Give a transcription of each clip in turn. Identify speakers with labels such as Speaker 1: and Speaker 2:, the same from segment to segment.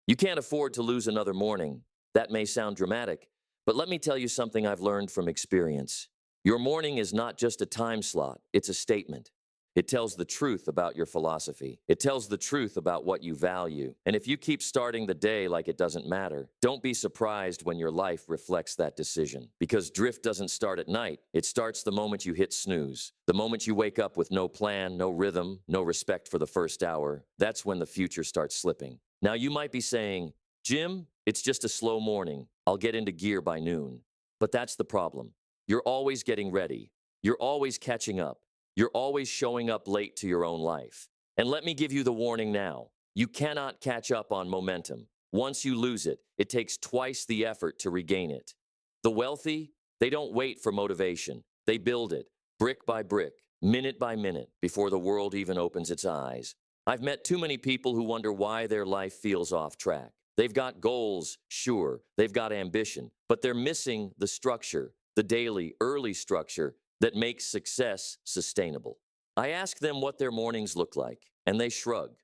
Speaker 1: You can't afford to lose another morning. That may sound dramatic, but let me tell you something I've learned from experience. Your morning is not just a time slot, it's a statement. It tells the truth about your philosophy. It tells the truth about what you value. And if you keep starting the day like it doesn't matter, don't be surprised when your life reflects that decision. Because drift doesn't start at night. It starts the moment you hit snooze. The moment you wake up with no plan, no rhythm, no respect for the first hour. That's when the future starts slipping. Now you might be saying, Jim, it's just a slow morning. I'll get into gear by noon. But that's the problem. You're always getting ready. You're always catching up. You're always showing up late to your own life. And let me give you the warning now. You cannot catch up on momentum. Once you lose it, it takes twice the effort to regain it. The wealthy, they don't wait for motivation. They build it, brick by brick, minute by minute, before the world even opens its eyes. I've met too many people who wonder why their life feels off track. They've got goals, sure, they've got ambition, but they're missing the structure, the daily, early structure that makes success sustainable. I ask them what their mornings look like, and they shrug.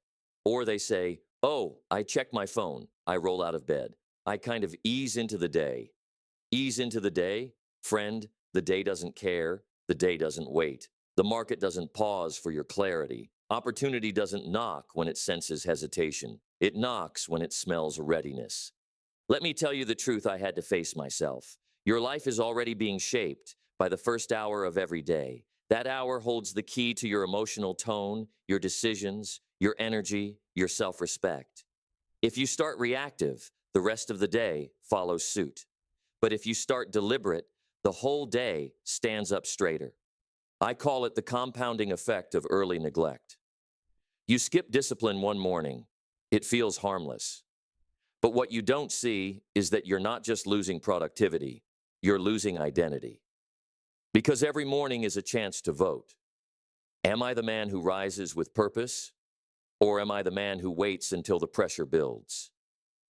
Speaker 1: Or they say, oh, I check my phone. I roll out of bed. I kind of ease into the day. Ease into the day? Friend, the day doesn't care. The day doesn't wait. The market doesn't pause for your clarity. Opportunity doesn't knock when it senses hesitation. It knocks when it smells readiness. Let me tell you the truth I had to face myself. Your life is already being shaped by the first hour of every day. That hour holds the key to your emotional tone, your decisions, your energy, your self-respect. If you start reactive, the rest of the day follows suit. But if you start deliberate, the whole day stands up straighter. I call it the compounding effect of early neglect. You skip discipline one morning. It feels harmless. But what you don't see is that you're not just losing productivity, you're losing identity. Because every morning is a chance to vote. Am I the man who rises with purpose? Or am I the man who waits until the pressure builds?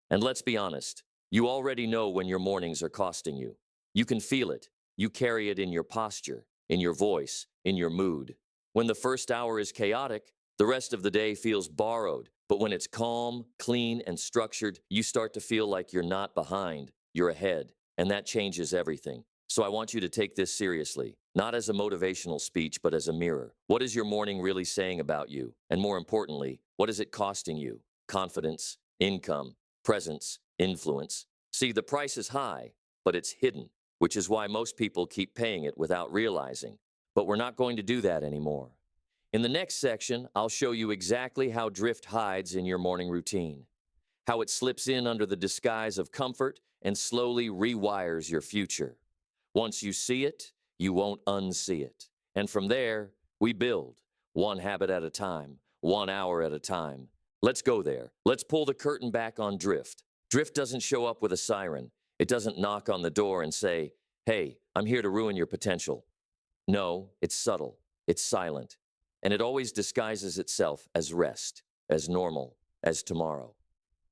Speaker 1: And let's be honest, you already know when your mornings are costing you. You can feel it. You carry it in your posture, in your voice, in your mood. When the first hour is chaotic, the rest of the day feels borrowed. But when it's calm, clean, and structured, you start to feel like you're not behind, you're ahead. And that changes everything. So I want you to take this seriously, not as a motivational speech, but as a mirror. What is your morning really saying about you? And more importantly, what is it costing you? Confidence, income, presence, influence. See, the price is high, but it's hidden, which is why most people keep paying it without realizing. But we're not going to do that anymore. In the next section, I'll show you exactly how drift hides in your morning routine, how it slips in under the disguise of comfort and slowly rewires your future. Once you see it, you won't unsee it. And from there, we build, one habit at a time, 1 hour at a time. Let's go there. Let's pull the curtain back on drift. Drift doesn't show up with a siren. It doesn't knock on the door and say, hey, I'm here to ruin your potential. No, it's subtle. It's silent. And it always disguises itself as rest, as normal, as tomorrow.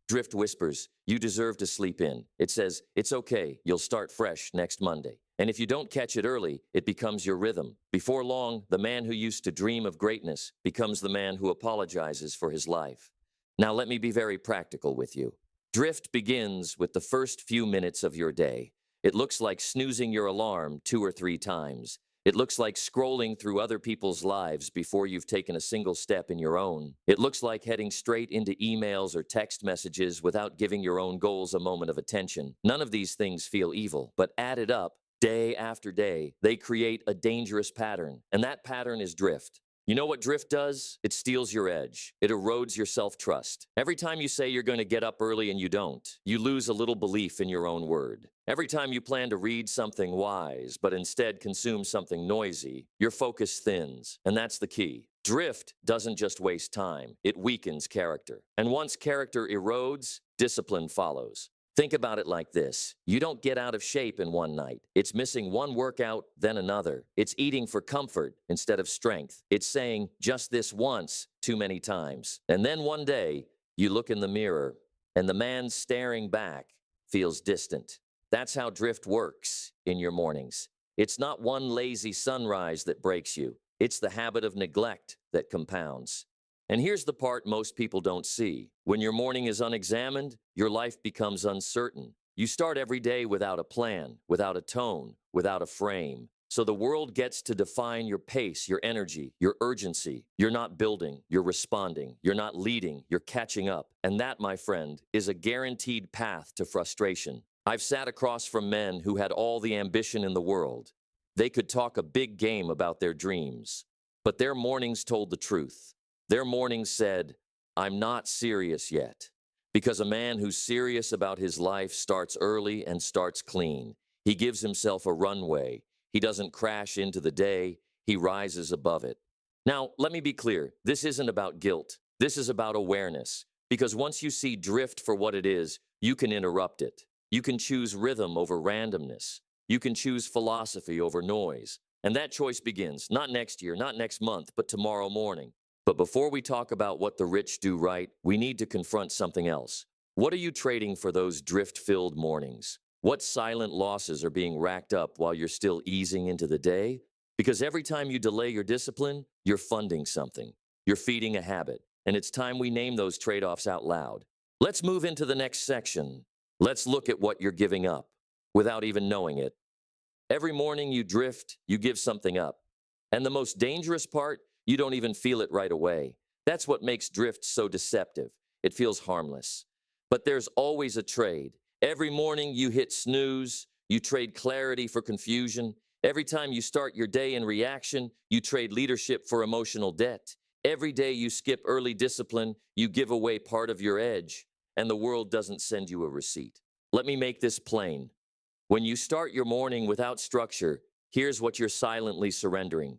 Speaker 1: Drift whispers, you deserve to sleep in. It says, it's okay, you'll start fresh next Monday. And if you don't catch it early, it becomes your rhythm. Before long, the man who used to dream of greatness becomes the man who apologizes for his life. Now let me be very practical with you. Drift begins with the first few minutes of your day. It looks like snoozing your alarm 2 or 3 times. It looks like scrolling through other people's lives before you've taken a single step in your own. It looks like heading straight into emails or text messages without giving your own goals a moment of attention. None of these things feel evil, but added up, day after day, they create a dangerous pattern, and that pattern is drift. You know what drift does? It steals your edge. It erodes your self-trust. Every time you say you're going to get up early and you don't, you lose a little belief in your own word. Every time you plan to read something wise, but instead consume something noisy, your focus thins, and that's the key. Drift doesn't just waste time, it weakens character. And once character erodes, discipline follows. Think about it like this. You don't get out of shape in one night. It's missing one workout, then another. It's eating for comfort instead of strength. It's saying just this once too many times. And then one day, you look in the mirror, and the man staring back feels distant. That's how drift works in your mornings. It's not one lazy sunrise that breaks you. It's the habit of neglect that compounds. And here's the part most people don't see. When your morning is unexamined, your life becomes uncertain. You start every day without a plan, without a tone, without a frame. So the world gets to define your pace, your energy, your urgency. You're not building, you're responding. You're not leading, you're catching up. And that, my friend, is a guaranteed path to frustration. I've sat across from men who had all the ambition in the world. They could talk a big game about their dreams, but their mornings told the truth. Their mornings said, I'm not serious yet. Because a man who's serious about his life starts early and starts clean. He gives himself a runway. He doesn't crash into the day. He rises above it. Now, let me be clear. This isn't about guilt. This is about awareness. Because once you see drift for what it is, you can interrupt it. You can choose rhythm over randomness. You can choose philosophy over noise. And that choice begins, not next year, not next month, but tomorrow morning. But before we talk about what the rich do right, we need to confront something else. What are you trading for those drift-filled mornings? What silent losses are being racked up while you're still easing into the day? Because every time you delay your discipline, you're funding something. You're feeding a habit. And it's time we name those trade-offs out loud. Let's move into the next section. Let's look at what you're giving up without even knowing it. Every morning you drift, you give something up. And the most dangerous part, you don't even feel it right away. That's what makes drift so deceptive. It feels harmless. But there's always a trade. Every morning you hit snooze, you trade clarity for confusion. Every time you start your day in reaction, you trade leadership for emotional debt. Every day you skip early discipline, you give away part of your edge, and the world doesn't send you a receipt. Let me make this plain. When you start your morning without structure, here's what you're silently surrendering.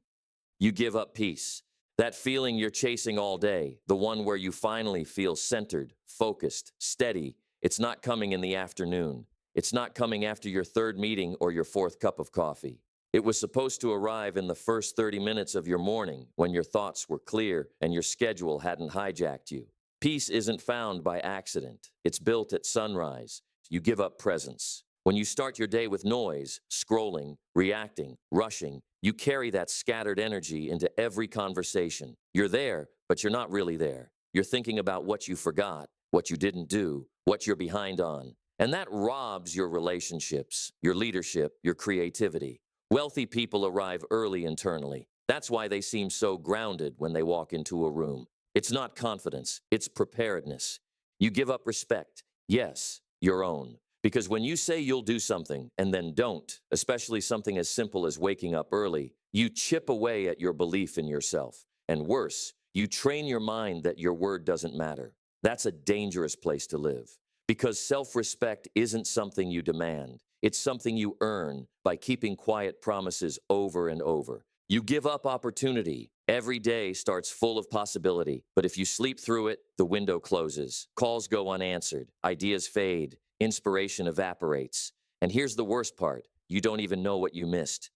Speaker 1: You give up peace. That feeling you're chasing all day, the one where you finally feel centered, focused, steady, it's not coming in the afternoon. It's not coming after your third meeting or your fourth cup of coffee. It was supposed to arrive in the first 30 minutes of your morning when your thoughts were clear and your schedule hadn't hijacked you. Peace isn't found by accident. It's built at sunrise. You give up presence. When you start your day with noise, scrolling, reacting, rushing, you carry that scattered energy into every conversation. You're there, but you're not really there. You're thinking about what you forgot, what you didn't do, what you're behind on. And that robs your relationships, your leadership, your creativity. Wealthy people arrive early internally. That's why they seem so grounded when they walk into a room. It's not confidence, it's preparedness. You give up respect, yes, your own. Because when you say you'll do something and then don't, especially something as simple as waking up early, you chip away at your belief in yourself. And worse, you train your mind that your word doesn't matter. That's a dangerous place to live. Because self-respect isn't something you demand. It's something you earn by keeping quiet promises over and over. You give up opportunity. Every day starts full of possibility, but if you sleep through it, the window closes. Calls go unanswered. Ideas fade. Inspiration evaporates. And here's the worst part. You don't even know what you missed.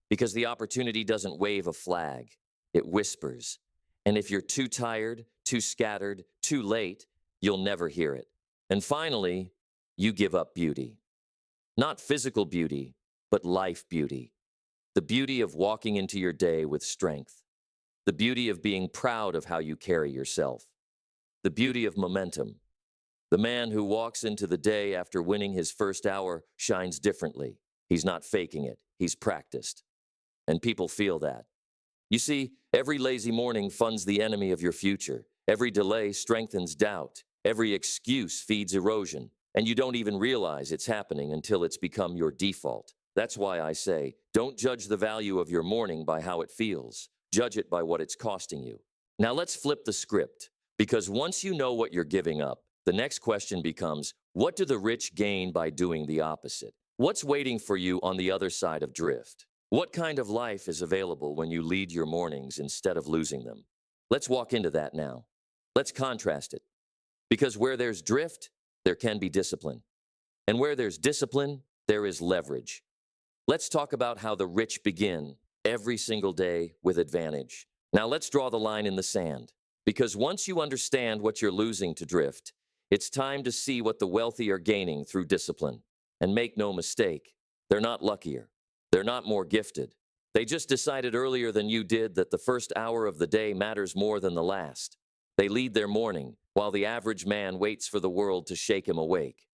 Speaker 1: Because the opportunity doesn't wave a flag. It whispers. And if you're too tired, too scattered, too late, you'll never hear it. And finally, you give up beauty. Not physical beauty, but life beauty. The beauty of walking into your day with strength. The beauty of being proud of how you carry yourself. The beauty of momentum. The man who walks into the day after winning his first hour shines differently. He's not faking it. He's practiced. And people feel that. You see, every lazy morning funds the enemy of your future. Every delay strengthens doubt. Every excuse feeds erosion. And you don't even realize it's happening until it's become your default. That's why I say, don't judge the value of your morning by how it feels. Judge it by what it's costing you. Now let's flip the script. Because once you know what you're giving up, the next question becomes, what do the rich gain by doing the opposite? What's waiting for you on the other side of drift? What kind of life is available when you lead your mornings instead of losing them? Let's walk into that now. Let's contrast it. Because where there's drift, there can be discipline. And where there's discipline, there is leverage. Let's talk about how the rich begin every single day with advantage. Now let's draw the line in the sand. Because once you understand what you're losing to drift, it's time to see what the wealthy are gaining through discipline. And make no mistake, they're not luckier. They're not more gifted. They just decided earlier than you did that the first hour of the day matters more than the last. They lead their morning, while the average man waits for the world to shake him awake.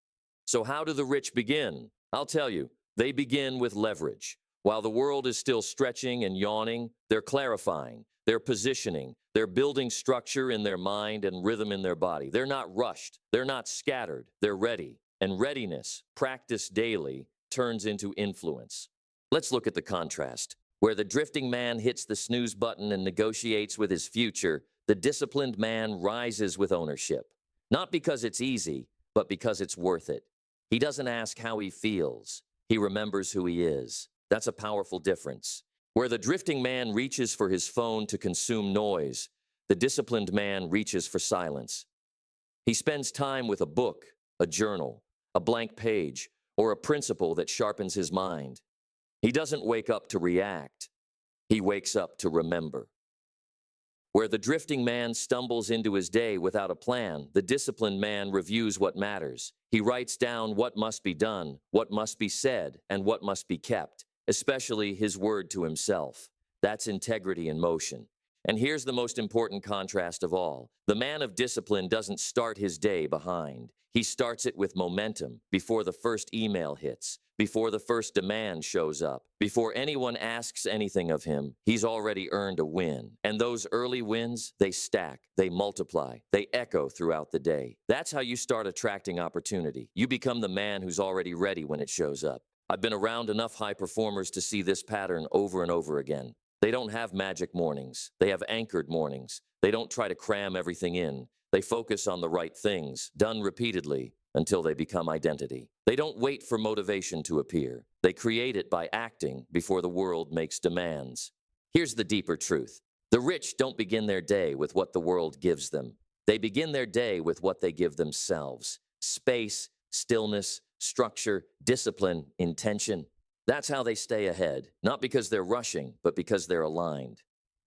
Speaker 1: So how do the rich begin? I'll tell you, they begin with leverage. While the world is still stretching and yawning, they're clarifying, they're positioning, they're building structure in their mind and rhythm in their body. They're not rushed, they're not scattered, they're ready. And readiness, practiced daily, turns into influence. Let's look at the contrast. Where the drifting man hits the snooze button and negotiates with his future, the disciplined man rises with ownership. Not because it's easy, but because it's worth it. He doesn't ask how he feels. He remembers who he is. That's a powerful difference. Where the drifting man reaches for his phone to consume noise, the disciplined man reaches for silence. He spends time with a book, a journal, a blank page, or a principle that sharpens his mind. He doesn't wake up to react. He wakes up to remember. Where the drifting man stumbles into his day without a plan, the disciplined man reviews what matters. He writes down what must be done, what must be said, and what must be kept, especially his word to himself. That's integrity in motion. And here's the most important contrast of all. The man of discipline doesn't start his day behind. He starts it with momentum before the first email hits, before the first demand shows up, before anyone asks anything of him. He's already earned a win. And those early wins, they stack, they multiply, they echo throughout the day. That's how you start attracting opportunity. You become the man who's already ready when it shows up. I've been around enough high performers to see this pattern over and over again. They don't have magic mornings. They have anchored mornings. They don't try to cram everything in. They focus on the right things, done repeatedly, until they become identity. They don't wait for motivation to appear. They create it by acting before the world makes demands. Here's the deeper truth. The rich don't begin their day with what the world gives them. They begin their day with what they give themselves. Space, stillness, structure, discipline, intention. That's how they stay ahead, not because they're rushing, but because they're aligned.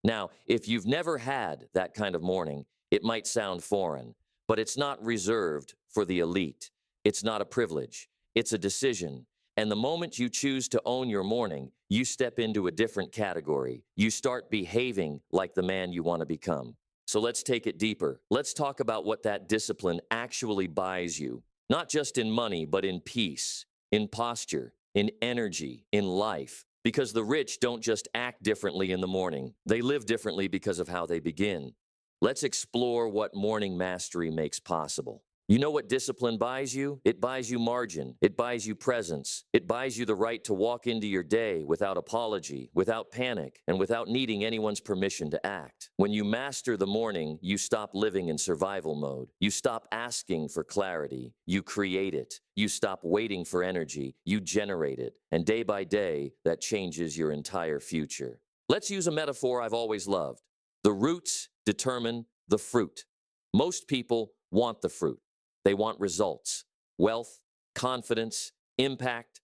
Speaker 1: Now, if you've never had that kind of morning, it might sound foreign, but it's not reserved for the elite. It's not a privilege. It's a decision. And the moment you choose to own your morning, you step into a different category. You start behaving like the man you want to become. So let's take it deeper. Let's talk about what that discipline actually buys you, not just in money, but in peace, in posture, in energy, in life. Because the rich don't just act differently in the morning. They live differently because of how they begin. Let's explore what morning mastery makes possible. You know what discipline buys you? It buys you margin. It buys you presence. It buys you the right to walk into your day without apology, without panic, and without needing anyone's permission to act. When you master the morning, you stop living in survival mode. You stop asking for clarity. You create it. You stop waiting for energy. You generate it. And day by day, that changes your entire future. Let's use a metaphor I've always loved. The roots determine the fruit. Most people want the fruit. They want results, wealth, confidence, impact,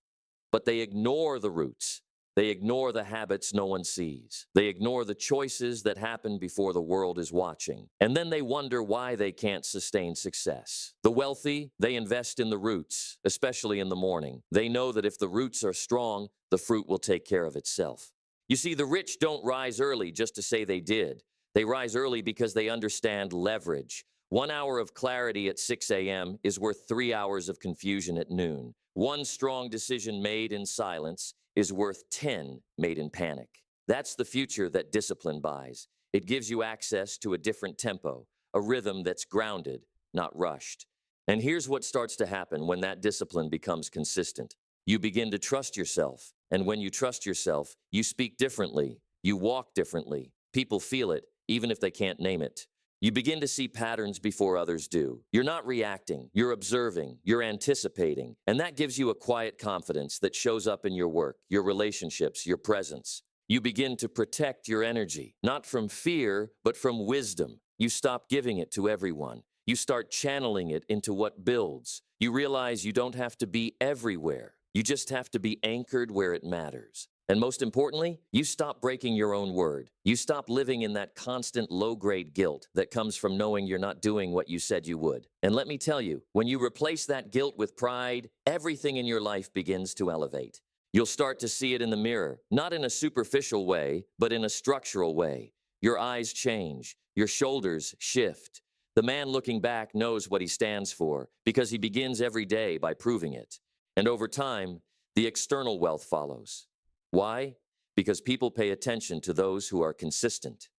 Speaker 1: but they ignore the roots. They ignore the habits no one sees. They ignore the choices that happen before the world is watching. And then they wonder why they can't sustain success. The wealthy, they invest in the roots, especially in the morning. They know that if the roots are strong, the fruit will take care of itself. You see, the rich don't rise early just to say they did. They rise early because they understand leverage. 1 hour of clarity at 6 a.m. is worth 3 hours of confusion at noon. One strong decision made in silence is worth 10 made in panic. That's the future that discipline buys. It gives you access to a different tempo, a rhythm that's grounded, not rushed. And here's what starts to happen when that discipline becomes consistent. You begin to trust yourself. And when you trust yourself, you speak differently. You walk differently. People feel it, even if they can't name it. You begin to see patterns before others do. You're not reacting, you're observing, you're anticipating, and that gives you a quiet confidence that shows up in your work, your relationships, your presence. You begin to protect your energy, not from fear, but from wisdom. You stop giving it to everyone. You start channeling it into what builds. You realize you don't have to be everywhere. You just have to be anchored where it matters. And most importantly, you stop breaking your own word. You stop living in that constant low-grade guilt that comes from knowing you're not doing what you said you would. And let me tell you, when you replace that guilt with pride, everything in your life begins to elevate. You'll start to see it in the mirror, not in a superficial way, but in a structural way. your eyes change, your shoulders shift. The man looking back knows what he stands for because he begins every day by proving it. And over time, the external wealth follows. Why? Because people pay attention to those who are consistent.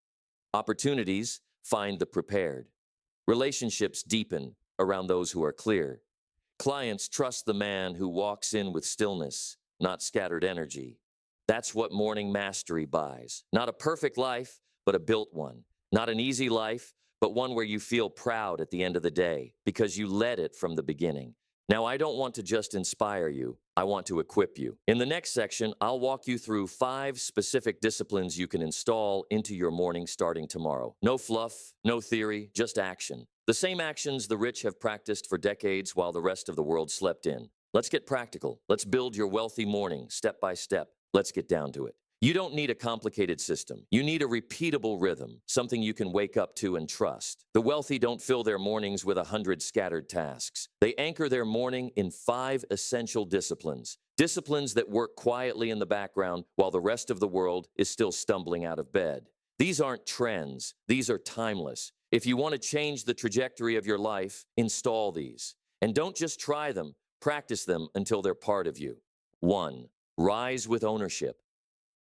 Speaker 1: Opportunities find the prepared. Relationships deepen around those who are clear. Clients trust the man who walks in with stillness, not scattered energy. That's what morning mastery buys. Not a perfect life, but a built one. Not an easy life, but one where you feel proud at the end of the day because you led it from the beginning. Now, I don't want to just inspire you. I want to equip you. In the next section, I'll walk you through 5 specific disciplines you can install into your morning starting tomorrow. No fluff, no theory, just action. The same actions the rich have practiced for decades while the rest of the world slept in. Let's get practical. Let's build your wealthy morning step by step. Let's get down to it. You don't need a complicated system. You need a repeatable rhythm, something you can wake up to and trust. The wealthy don't fill their mornings with 100 scattered tasks. They anchor their morning in 5 essential disciplines. Disciplines that work quietly in the background while the rest of the world is still stumbling out of bed. These aren't trends. These are timeless. If you want to change the trajectory of your life, install these. And don't just try them, practice them until they're part of you. 1. Rise with ownership.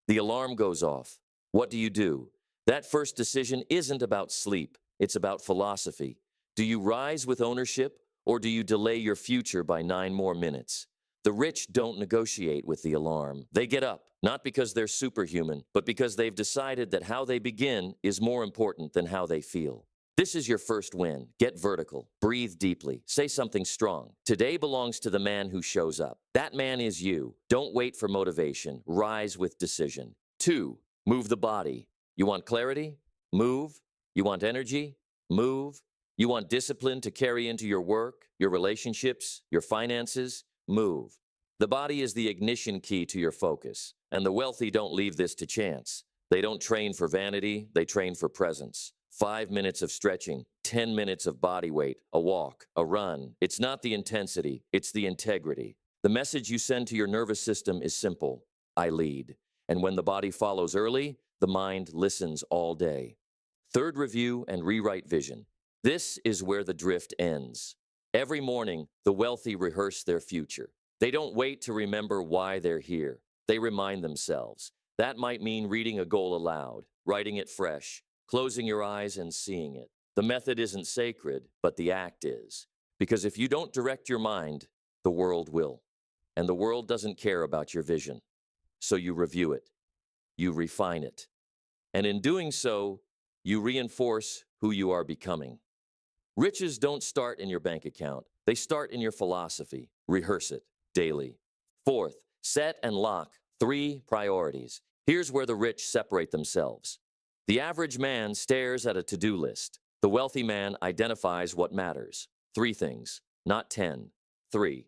Speaker 1: The alarm goes off. What do? That first decision isn't about sleep. It's about philosophy. Do you rise with ownership, or do you delay your future by 9 more minutes? The rich don't negotiate with the alarm. They get up, not because they're superhuman, but because they've decided that how they begin is more important than how they feel. This is your first win. Get vertical. Breathe deeply. Say something strong. Today belongs to the man who shows up. That man is you. Don't wait for motivation. Rise with decision. 2. Move the body. You want clarity? Move. You want energy? Move. You want discipline to carry into your work, your relationships, your finances? Move. The body is the ignition key to your focus, and the wealthy don't leave this to chance. They don't train for vanity. They train for presence. 5 minutes of stretching, 10 minutes of body weight, a walk, a run. It's not the intensity, it's the integrity. The message you send to your nervous system is simple. I lead. And when the body follows early, the mind listens all day. 3rd, review and rewrite vision. This is where the drift ends. Every morning, the wealthy rehearse their future. They don't wait to remember why they're here. They remind themselves. That might mean reading a goal aloud, writing it fresh, closing your eyes and seeing it. The method isn't sacred, but the act is. Because if you don't direct your mind, the world will. And the world doesn't care about your vision. So you review it. You refine it. And in doing so, you reinforce who you are becoming. Riches don't start in your bank account. They start in your philosophy. Rehearse it daily. 4th, set and lock 3 priorities. Here's where the rich separate themselves. The average man stares at a to-do list. The wealthy man identifies what matters. 3 things, not 10. 3.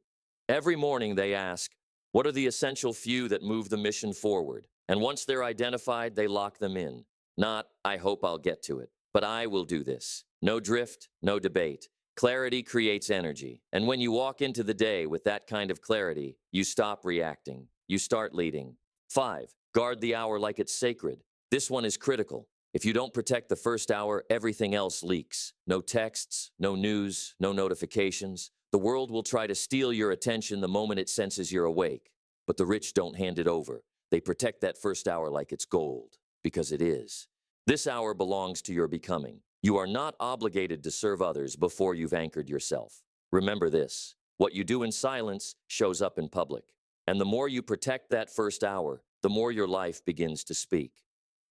Speaker 1: Every morning they ask, what are the essential few that move the mission forward? And once they're identified, they lock them in. Not, I hope I'll get to it, but I will do this. No drift, no debate. Clarity creates energy. And when you walk into the day with that kind of clarity, you stop reacting. You start leading. 5. Guard the hour like it's sacred. This one is critical. If you don't protect the first hour, everything else leaks. No texts, no news, no notifications. The world will try to steal your attention the moment it senses you're awake. But the rich don't hand it over. They protect that first hour like it's gold, because it is. This hour belongs to your becoming. You are not obligated to serve others before you've anchored yourself. Remember this, what you do in silence shows up in public. And the more you protect that first hour, the more your life begins to speak.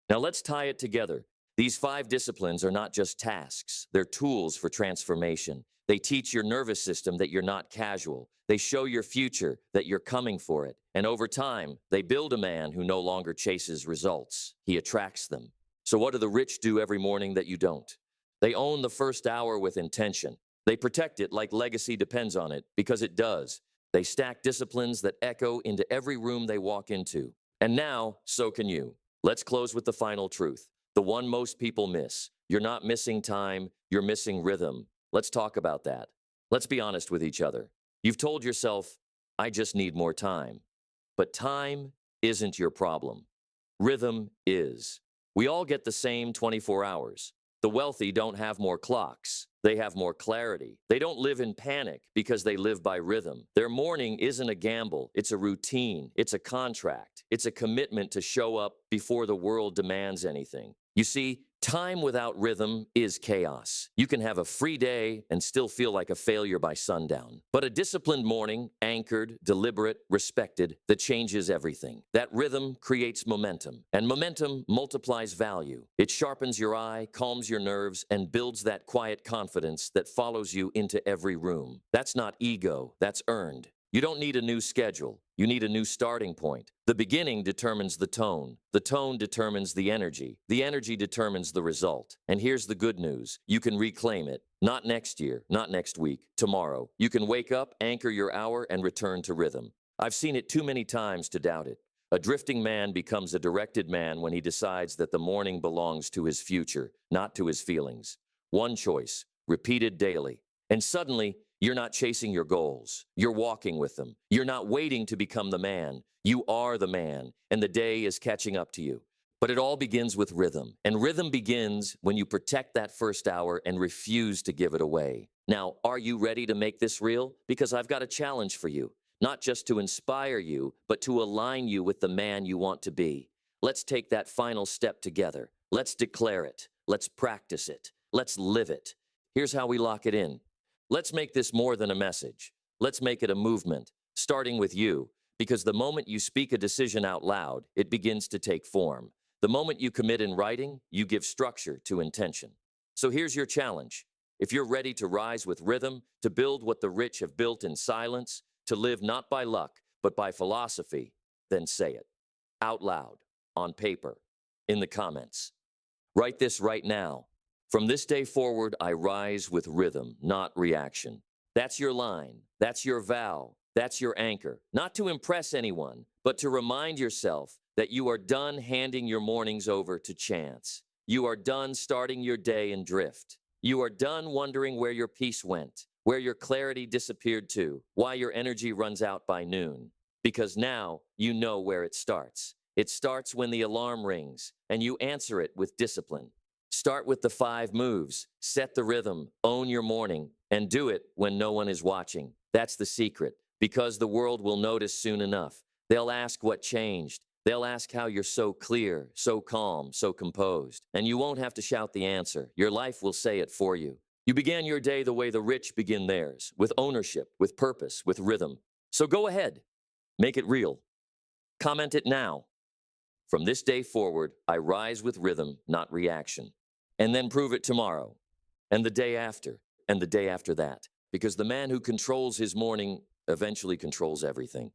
Speaker 1: Now let's tie it together. These 5 disciplines are not just tasks. They're tools for transformation. They teach your nervous system that you're not casual. They show your future that you're coming for it. And over time, they build a man who no longer chases results. He attracts them. So what do the rich do every morning that you don't? They own the first hour with intention. They protect it like legacy depends on it, because it does. They stack disciplines that echo into every room they walk into. And now, so can you. Let's close with the final truth, the one most people miss. You're not missing time, you're missing rhythm. Let's talk about that. Let's be honest with each other. You've told yourself, I just need more time. But time isn't your problem. Rhythm is. We all get the same 24 hours. The wealthy don't have more clocks. They have more clarity. They don't live in panic because they live by rhythm. Their morning isn't a gamble. It's a routine. It's a contract. It's a commitment to show up before the world demands anything. You see, time without rhythm is chaos. You can have a free day and still feel like a failure by sundown. But a disciplined morning, anchored, deliberate, respected, that changes everything. That rhythm creates momentum, and momentum multiplies value. It sharpens your eye, calms your nerves, and builds that quiet confidence that follows you into every room. That's not ego, that's earned. You don't need a new schedule. You need a new starting point. The beginning determines the tone. The tone determines the energy. The energy determines the result. And here's the good news. You can reclaim it. Not next year, not next week, tomorrow. You can wake up, anchor your hour, and return to rhythm. I've seen it too many times to doubt it. A drifting man becomes a directed man when he decides that the morning belongs to his future, not to his feelings. One choice, repeated daily. And suddenly, you're not chasing your goals. You're walking with them. You're not waiting to become the man. You are the man, and the day is catching up to you. But it all begins with rhythm, and rhythm begins when you protect that first hour and refuse to give it away. Now, are you ready to make this real? Because I've got a challenge for you, not just to inspire you, but to align you with the man you want to be. Let's take that final step together. Let's declare it. Let's practice it. Let's live it. Here's how we lock it in. Let's make this more than a message. Let's make it a movement, starting with you, because the moment you speak a decision out loud, it begins to take form. The moment you commit in writing, you give structure to intention. So here's your challenge. If you're ready to rise with rhythm, to build what the rich have built in silence, to live not by luck, but by philosophy, then say it. Out loud, on paper, in the comments. Write this right now. From this day forward, I rise with rhythm, not reaction. That's your line. That's your vow. That's your anchor. Not to impress anyone, but to remind yourself that you are done handing your mornings over to chance. You are done starting your day in drift. You are done wondering where your peace went, where your clarity disappeared to, why your energy runs out by noon. Because now you know where it starts. It starts when the alarm rings, and you answer it with discipline. Start with the 5 moves, set the rhythm, own your morning, and do it when no one is watching. That's the secret, because the world will notice soon enough. They'll ask what changed. They'll ask how you're so clear, so calm, so composed. And you won't have to shout the answer. Your life will say it for you. You began your day the way the rich begin theirs, with ownership, with purpose, with rhythm. So go ahead, make it real. Comment it now. From this day forward, I rise with rhythm, not reaction. And then prove it tomorrow, and the day after, and the day after that. Because the man who controls his morning eventually controls everything.